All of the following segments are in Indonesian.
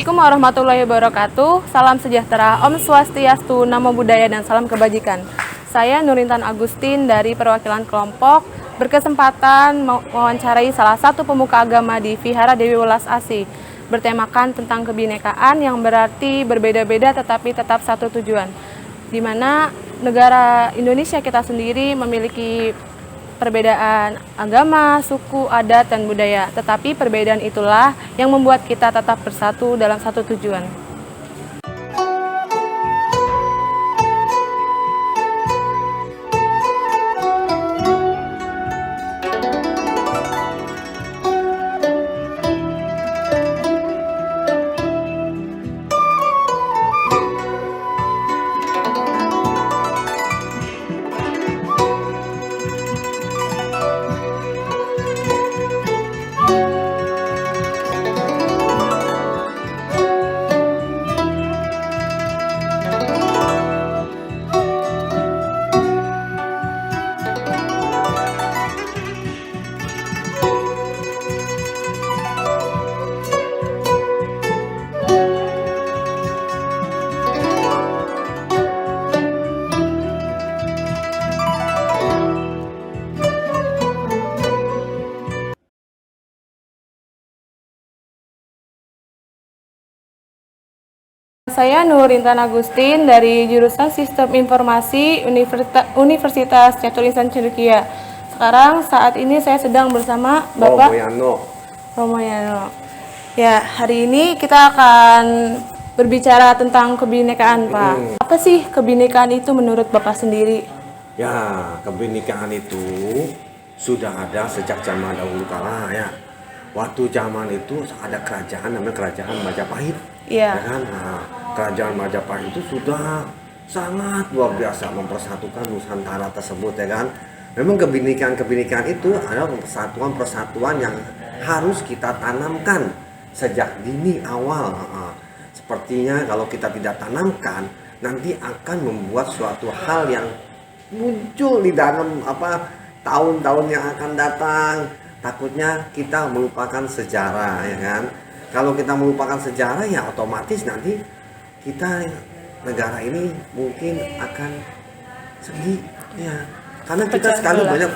Assalamualaikum warahmatullahi wabarakatuh. Salam sejahtera, Om Swastiastu, Namo Buddhaya, dan salam kebajikan. Saya Nurintan Agustin dari perwakilan kelompok berkesempatan mewawancarai salah satu pemuka agama di Vihara Dewi Welas Asih, bertemakan tentang kebinekaan yang berarti berbeda-beda tetapi tetap satu tujuan, di mana negara Indonesia kita sendiri memiliki perbedaan agama, suku, adat, dan budaya. Tetapi perbedaan itulah yang membuat kita tetap bersatu dalam satu tujuan. Saya Nurintan Agustin dari jurusan Sistem Informasi Universitas Catur Insan Cendekia. Sekarang saat ini saya sedang bersama Bapak Romoyano. Ya, hari ini kita akan berbicara tentang kebinekaan, Pak. Apa sih kebinekaan itu menurut Bapak sendiri? Ya, kebinekaan itu sudah ada sejak zaman dahulu kala ya. Waktu zaman itu ada kerajaan namanya Kerajaan Majapahit. Iya. Ya kan? Nah, Kerajaan Majapahit itu sudah sangat luar biasa mempersatukan Nusantara tersebut ya kan. Memang kebinekaan itu adalah persatuan yang harus kita tanamkan sejak dini awal. Sepertinya kalau kita tidak tanamkan, nanti akan membuat suatu hal yang muncul di dalam tahun-tahun yang akan datang. Takutnya kita melupakan sejarah ya kan. Kalau kita melupakan sejarah ya otomatis nanti kita negara ini mungkin akan sedih ya. Karena kita sekali banyak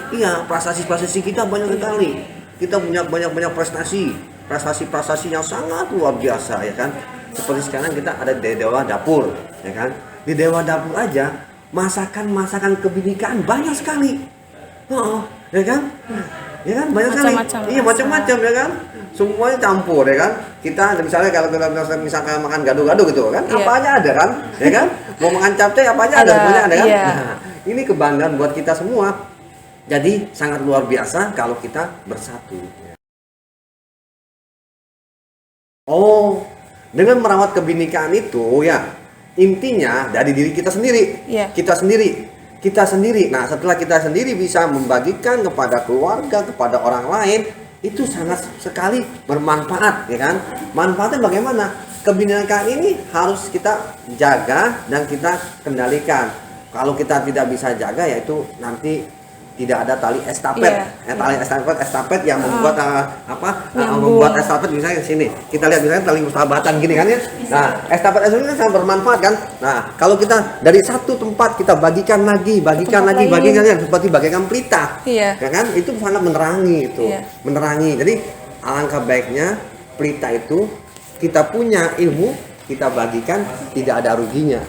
prestasi kita banyak sekali. Kita punya banyak prestasi yang sangat luar biasa ya kan. Seperti sekarang kita ada di Dewa Dapur ya kan. Di Dewa Dapur aja masakan kebinekaan banyak sekali. Ya kan? Ya kan banyak sekali. Iya macam-macam ya kan. Semuanya campur ya kan. Kita misalnya kalau kita misalkan makan gado-gado gitu kan, apa aja ada kan, ya kan. Mau makan capcay apa aja ada semuanya ada kan. Nah, ini kebanggaan buat kita semua. Jadi sangat luar biasa kalau kita bersatu. Oh, dengan merawat kebinekaan itu ya intinya dari diri kita sendiri. Kita sendiri. Nah, setelah kita sendiri bisa membagikan kepada keluarga, kepada orang lain, itu sangat sekali bermanfaat, ya kan? Manfaatnya bagaimana? Kebinekaan ini harus kita jaga dan kita kendalikan. Kalau kita tidak bisa jaga, yaitu nanti tidak ada tali estafet. Tali estafet yang membuat membuat estafet misalnya di sini. Kita lihat misalnya tali persahabatan gini kan ya. Nah, estafet ini sangat bermanfaat kan. Nah, kalau kita dari satu tempat kita bagikan lagi seperti bagaikan pelita. Ya kan? Itu sangat menerangi itu. Menerangi. Jadi alangkah baiknya pelita itu kita punya ilmu, kita bagikan, tidak ada ruginya.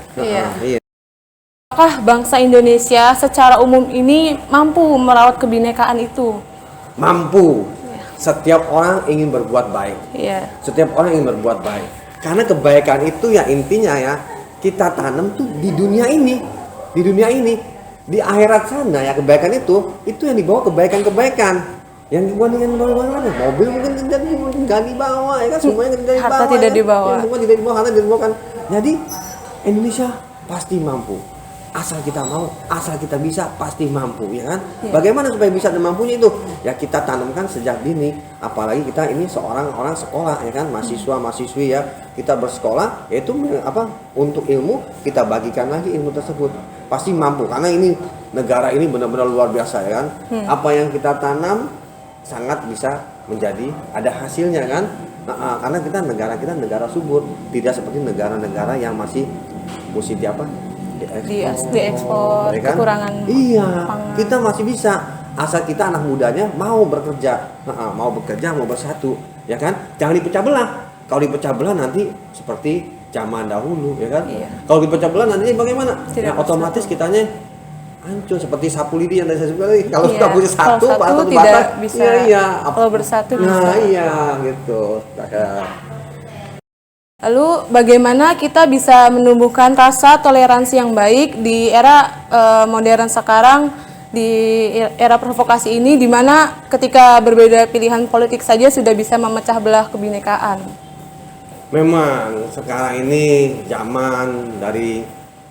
Apakah bangsa Indonesia secara umum ini mampu merawat kebinekaan itu? Mampu. Setiap orang ingin berbuat baik. Setiap orang ingin berbuat baik. Karena kebaikan itu ya intinya ya kita tanam tuh di dunia ini. Di akhirat sana ya kebaikan itu yang dibawa kebaikan-kebaikan. Yang dibawa dengan mobil mungkin nggak dibawa ya kan, semuanya tidak dibawa. Harta tidak dibawa. Semua tidak dibawa, harta tidak dibawa kan. Jadi Indonesia pasti mampu. Asal kita mau, asal kita bisa, pasti mampu ya kan. Bagaimana supaya bisa dan mampunya itu? Ya kita tanamkan sejak dini. Apalagi kita ini seorang orang sekolah ya kan, mahasiswa-mahasiswi ya. Kita bersekolah yaitu untuk ilmu, kita bagikan lagi ilmu tersebut. Pasti mampu karena ini negara ini benar-benar luar biasa ya kan. Apa yang kita tanam sangat bisa menjadi ada hasilnya kan. Karena kita negara subur, tidak seperti negara-negara yang masih mesti diekspor, ya kan? kekurangan Iya, pangan. kita masih bisa asal kita anak mudanya mau bekerja, mau bersatu, ya kan? Jangan dipecah belah. Kalau dipecah belah nanti seperti zaman dahulu, ya kan? Iya. Kalau dipecah belah nanti bagaimana? Tidak Otomatis bersatu. kitanya hancur seperti sapu lidi yang tadi saya sebutkan tadi. Kalau Iya. kita punya Kalau satu tidak batang, bisa. iya. Kalau bersatu Nah, bisa. iya gitu. Lalu bagaimana kita bisa menumbuhkan rasa toleransi yang baik di era modern sekarang, di era provokasi ini, di mana ketika berbeda pilihan politik saja sudah bisa memecah belah kebinekaan. Memang sekarang ini dari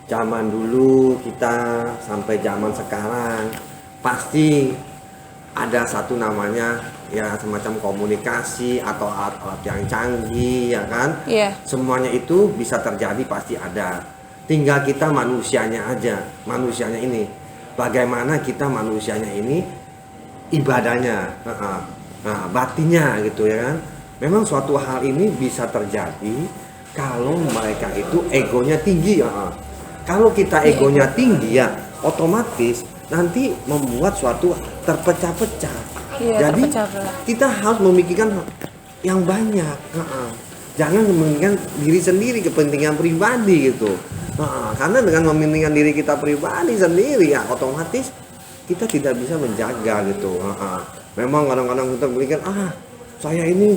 zaman dulu kita sampai zaman sekarang pasti ada satu namanya ya semacam komunikasi atau alat-alat yang canggih, ya kan? Iya. Semuanya itu bisa terjadi, pasti ada. Tinggal kita manusianya aja, manusianya ini. Bagaimana kita manusianya ini ibadahnya, batinnya gitu, ya kan? Memang suatu hal ini bisa terjadi kalau mereka itu egonya tinggi, ya. Kalau kita egonya tinggi, ya otomatis nanti membuat suatu terpecah-pecah. Iya, Jadi terpecah belah. kita harus memikirkan yang banyak, jangan memikirkan diri sendiri, kepentingan pribadi gitu. Karena dengan mementingkan diri kita pribadi sendiri, ya otomatis kita tidak bisa menjaga gitu. Memang kadang-kadang kita berpikir, saya ini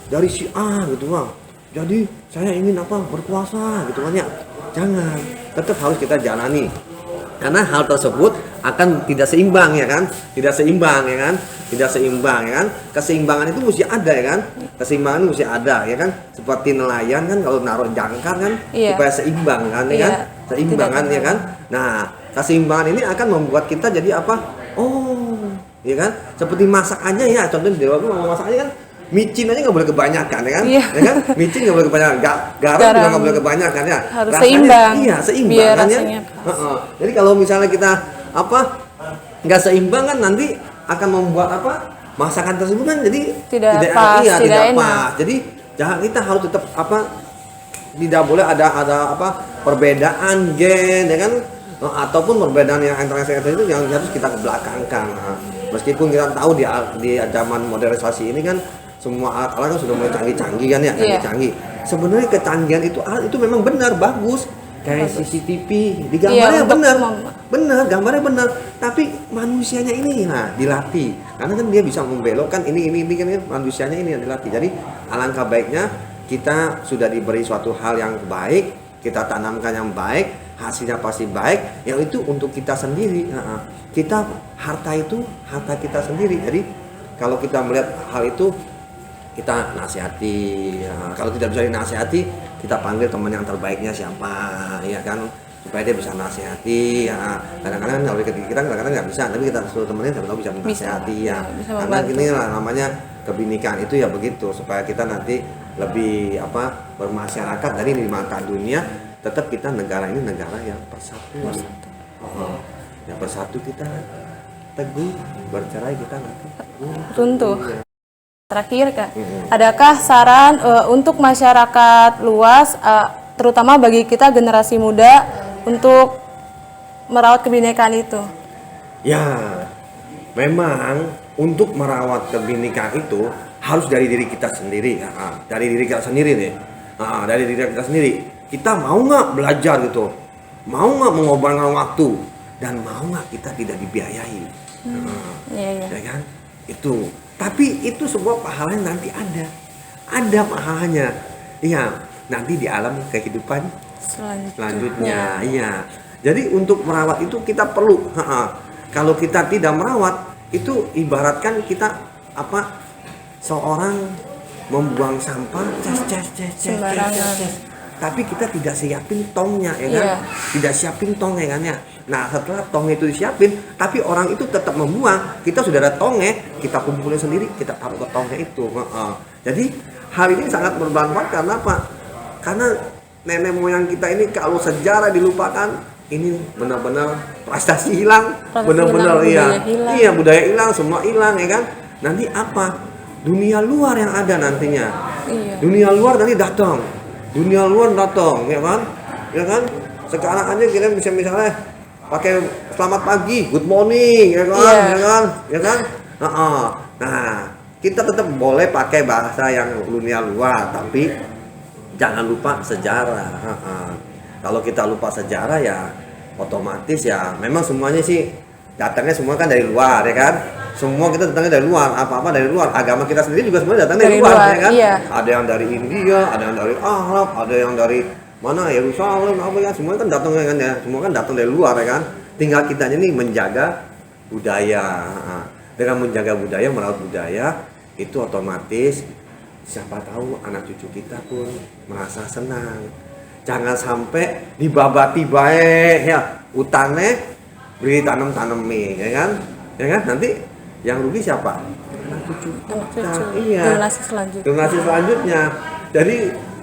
dari si A gitu, jadi saya ingin berkuasa gitu kan, ya. Jangan, tetap harus kita jalani. Karena hal tersebut akan tidak seimbang, ya kan? Tidak seimbang, ya kan? Tidak seimbang, ya kan? Keseimbangan itu mesti ada, ya kan? Keseimbangan mesti ada, ya kan? Seperti nelayan kan kalau naruh jangkar kan, Iya. supaya seimbang kan, ya Iya. kan? Seimbang kan, ya kan? Nah, keseimbangan ini akan membuat kita jadi apa? Oh, ya kan? Seperti masak aja, ya. Contohnya di waktu mau masak aja kan, micin aja nggak boleh kebanyakan, ya kan? Iya. Ya kan? Micin nggak boleh kebanyakan, garam juga nggak boleh kebanyakan, ya. Harus Rasanya, seimbang. Iya, seimbang Biar kan, ya. rasanya pas. Jadi kalau misalnya kita nggak seimbang kan nanti akan membuat masakan tersebut kan jadi Tidak pas, iya, tidak enak. pas. Jadi jangan, kita harus tetap tidak boleh ada perbedaan gen, ya kan? Ataupun perbedaan yang antara itu yang harus kita kebelakangkan. Meskipun kita tahu di zaman modernisasi ini kan semua alat-alat kan sudah mulai canggih-canggih kan, ya, Iya. canggih-canggih. Sebenarnya kecanggihan alat itu memang benar, bagus. Kayak CCTV, di Iya, gambarnya untuk benar, gambarnya benar. Tapi manusianya ini dilatih. Karena kan dia bisa membelokkan ini kan, manusianya ini yang dilatih. Jadi alangkah baiknya kita sudah diberi suatu hal yang baik, kita tanamkan yang baik, hasilnya pasti baik. Yang itu untuk kita sendiri. Kita harta itu harta kita sendiri. Jadi kalau kita melihat hal itu, kita nasihati, ya. Kalau tidak bisa dinasihati, kita panggil teman yang terbaiknya siapa, ya kan, supaya dia bisa nasihati, ya. Kadang-kadang kalau kita kadang-kadang nggak bisa, tapi kita suruh temennya tahu bisa menasihati, ya. Bisa Karena membantu. ini namanya kebinekaan itu ya begitu, supaya kita nanti lebih bermasyarakat dari di mata dunia. Tetap kita negara ini negara yang bersatu. Yang bersatu kita teguh, bercerai kita nanti Runtuh. Terakhir, Kak, adakah saran untuk masyarakat luas, terutama bagi kita generasi muda, untuk merawat kebinekaan itu? Ya, memang untuk merawat kebinekaan itu harus dari diri kita sendiri, dari diri kita sendiri nih, dari diri kita sendiri. Kita mau nggak belajar gitu, mau nggak mengorbankan waktu, dan mau nggak kita tidak dibiayai, Iya. ya kan? Itu. Tapi itu sebuah pahalanya nanti ada pahalanya, iya. Nanti di alam kehidupan selanjutnya, iya. Jadi untuk merawat itu kita perlu. Kalau kita tidak merawat, itu ibaratkan kita seorang membuang sampah, tapi kita tidak siapin tongnya, ya kan? Iya. Tidak siapin tongnya, kan, ya. Nah, setelah tong itu disiapin, tapi orang itu tetap membuang, kita sudah ada tongnya, kita kumpulin sendiri, kita taruh ke tongnya itu. Jadi hal ini sangat bermanfaat. Karena apa? Karena nenek moyang kita ini kalau sejarah dilupakan, ini benar-benar prestasi hilang, benar-benar budaya hilang, semua hilang, ya kan? Nanti apa? Dunia luar yang ada nantinya. Iya. Dunia luar nanti datang, dunia luar datang, ya kan? Ya kan? Sekarang aja kita bisa misalnya pakai selamat pagi, good morning, ya kan? Iya. Ya kan? Ya kan? Nah, kita tetap boleh pakai bahasa yang dunia luar, tapi jangan lupa sejarah. Kalau kita lupa sejarah ya otomatis ya memang semuanya sih datangnya semua kan dari luar, ya kan? Semua kita datangnya dari luar, apa-apa dari luar. Agama kita sendiri juga sebenarnya datang dari luar, ya kan? Iya. Ada yang dari India, ada yang dari Arab, ada yang dari mana Yerusalem, apa ya? Semua kan datang kan ya. Semua kan datang dari luar, ya kan? Tinggal kitanya nih menjaga budaya. Dengan menjaga budaya, merawat budaya, itu otomatis siapa tahu anak cucu kita pun merasa senang. Jangan sampai dibabati baik ya utangnya beli tanam-tanami, ya kan? Ya kan? Nanti yang rugi siapa? Anak cucu. Anak cucu. Iya. Generasi selanjutnya. Generasi selanjutnya. Jadi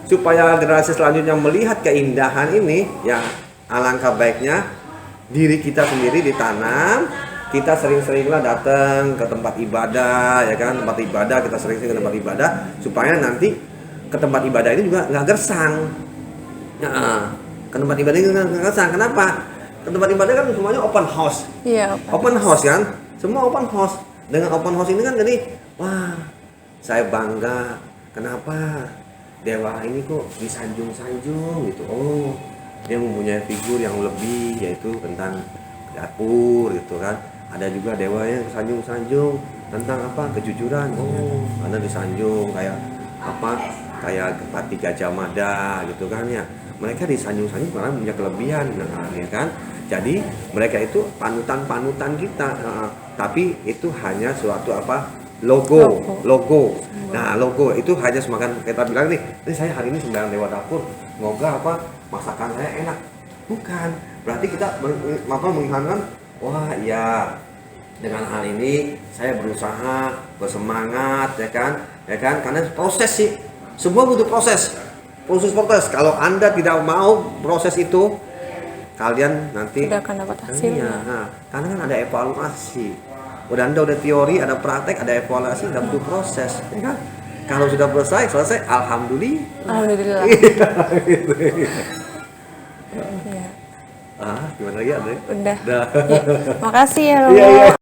supaya generasi selanjutnya melihat keindahan ini, ya alangkah baiknya diri kita sendiri ditanam. Kita sering-seringlah datang ke tempat ibadah, ya kan? Tempat ibadah, kita sering-sering ke tempat ibadah supaya nanti ke tempat ibadah ini juga nggak gersang. Ke tempat ibadah ini nggak gersang. Kenapa? Ke tempat ibadah kan semuanya open house. Iya. Open house kan? Semua open house. Dengan open house ini kan jadi, wah, saya bangga. Kenapa? Dewa ini kok disanjung-sanjung gitu. Oh, dia mempunyai figur yang lebih, yaitu tentang dapur gitu kan. Ada juga dewa yang sanjung-sanjung tentang apa? Kejujuran. Oh, karena disanjung kayak apa? Kayak Pati Gajah Mada gitu kan ya. Mereka disanjung-sanjung karena punya kelebihan, ya kan? Jadi mereka itu panutan-panutan kita, tapi itu hanya suatu apa? Logo. Nah, logo itu hanya semakan kita bilang nih, ini saya hari ini sembahyang dewa dapur, semoga apa masakan saya enak. Bukan, berarti kita mengiklankan, wah iya, dengan hal ini saya berusaha, bersemangat, ya kan, karena proses sih, semua butuh proses. Kalau Anda tidak mau proses itu, kalian nanti tidak akan dapat hasilnya. Karena kan ada evaluasi. Anda udah teori, ada praktek, ada evaluasi, ada butuh proses, ya kan? Kalau sudah selesai, alhamdulillah. Iya. Gimana lagi Andre? Udah. Dah. Ya. Makasih ya, Iya, Romo. iya.